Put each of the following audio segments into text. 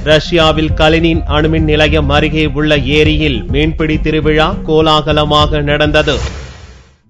ரஷ்யாவில் கலினின் அணுமின் நிலையம் அருகே உள்ள ஏரியில் மீன்பிடி திருவிழா கோலாகலமாக நடந்தது.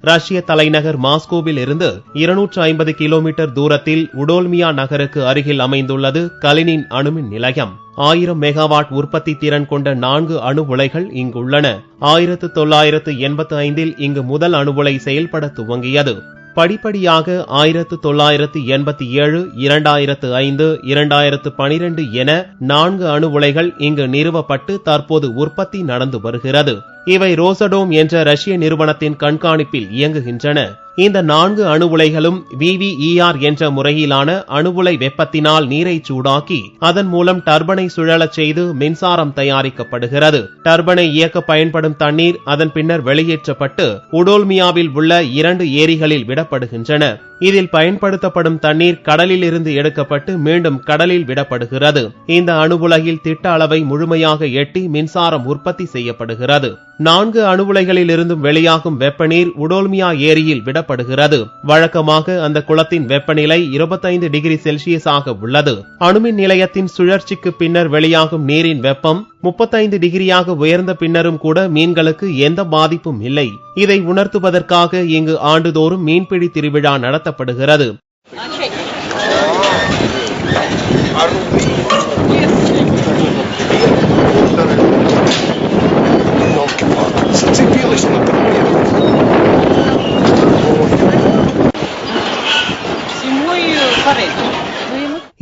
ரஷ்ய தலைநகர் மாஸ்கோவில் இருந்து 250 கிலோமீட்டர் தூரத்தில் உடோல்மியா நகருக்கு அருகில் அமைந்துள்ளது கலினின் அணுமின் நிலையம். 1000 மெகாவாட் உற்பத்தி திறன் கொண்ட 4 அணு உலைகள் இங்குள்ளன. 1985இல் இங்கு முதல் அணு உலை செயல்பட துவங்கியது. படிப்படியாக 1987, 2005, 2012 என 4 அணு உலைகள் இங்கு நிறுவப்பட்டு தற்போது உற்பத்தி நடந்து வருகிறது. இவை ரோசடோம் என்ற ரஷ்ய நிறுவனத்தின் கண்காணிப்பில் இயங்குகின்றன. இந்த 4 அணு உலைகளும் VVER என்ற முறையிலான அணு உலை வெப்பத்தினால் நீரை சூடாக்கி அதன் மூலம் டர்பனை சுழலச் செய்து மின்சாரம் தயாரிக்கப்படுகிறது. டர்பனை இயக்க பயன்படும் தண்ணீர் அதன் பின்னர் வெளியேற்றப்பட்டு உடோல்மியாவில் உள்ள 2 ஏரிகளில் விடப்படுகின்றன. இதில் பயன்படுத்தப்படும் தண்ணீர் கடலில் இருந்து எடுக்கப்பட்டு மீண்டும் கடலில் விடப்படுகிறது. இந்த அணு உலையில் திட்ட அளவை முழுமையாக எட்டி மின்சாரம் உற்பத்தி செய்யப்படுகிறது. 4 அணு உலைகளில் இருந்தும் வெளியாகும் வெப்பநீர் உடோல்மியா ஏரியில் விடப்படுகிறது. வழக்கமாக அந்த குளத்தின் வெப்பநிலை 25 டிகிரி செல்சியஸாக உள்ளது. அணுமின் நிலையத்தின் சுழற்சிக்கு பின்னர் வெளியாகும் நீரின் வெப்பம் 35 டிகிரியாக உயர்ந்த பின்னரும் கூட மீன்களுக்கு எந்த பாதிப்பும் இல்லை. இதை உணர்த்துவதற்காக இங்கு ஆண்டுதோறும் மீன்பிடி திருவிழா நடத்தப்படுகிறது.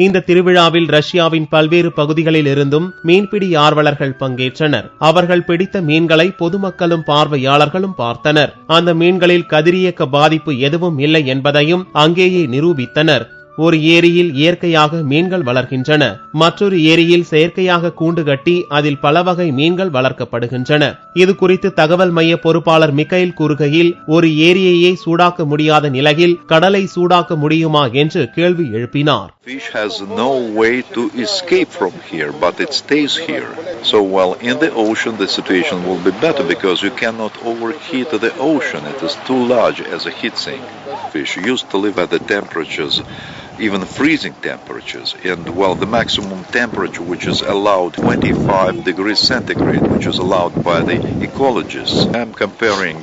இந்த திருவிழாவில் ரஷ்யாவின் பல்வேறு பகுதிகளில் இருந்தும் மீன்பிடி ஆர்வலர்கள் பங்கேற்றனர். அவர்கள் பிடித்த மீன்களை பொதுமக்களும் பார்வையாளர்களும் பார்த்தனர். அந்த மீன்களில் கதிரியக்க பாதிப்பு எதுவும் இல்லை என்பதையும் அங்கேயே நிரூபித்தனர். ஒரு ஏரியில் இயற்கையாக மீன்கள் வளர்கின்றன. மற்றொரு ஏரியில் செயற்கையாக கூண்டு கட்டி அதில் பல வகை மீன்கள் வளர்க்கப்படுகின்றன. இது குறித்து தகவல் மைய பொறுப்பாளர் மிக்கைல் கூறுகையில், ஒரு ஏரியையே சூடாக்க முடியாத நிலையில் கடலை சூடாக்க முடியுமா என்று கேள்வி எழுப்பினார். Fish has no way to escape from here, but it stays here. So while in the ocean the situation will be better because you cannot overheat the ocean. It is too large as a heat sink. Fish used to live at the temperatures, even freezing temperatures, and well, the maximum temperature which is allowed 25 degrees centigrade, which is allowed by the ecologists. I'm comparing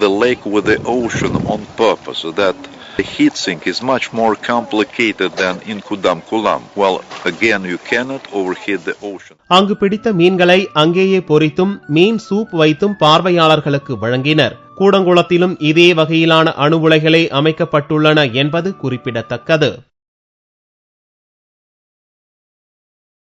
the lake with the ocean on purpose, so that the heat sink is much more complicated than in Kudam Kulam. Well, again, you cannot overheat the ocean. அங்கு பிடித்த மீன்களை அங்கேயே பொரித்தும் மீன் soup வைத்தும் பார்வையாளர்களுக்கு வழங்கினர். கூடங்குளத்திலும் இதே வகையிலான அணு உலைகளே அமைக்கப்பட்டுள்ளன என்பது குறிப்பிடத்தக்கது.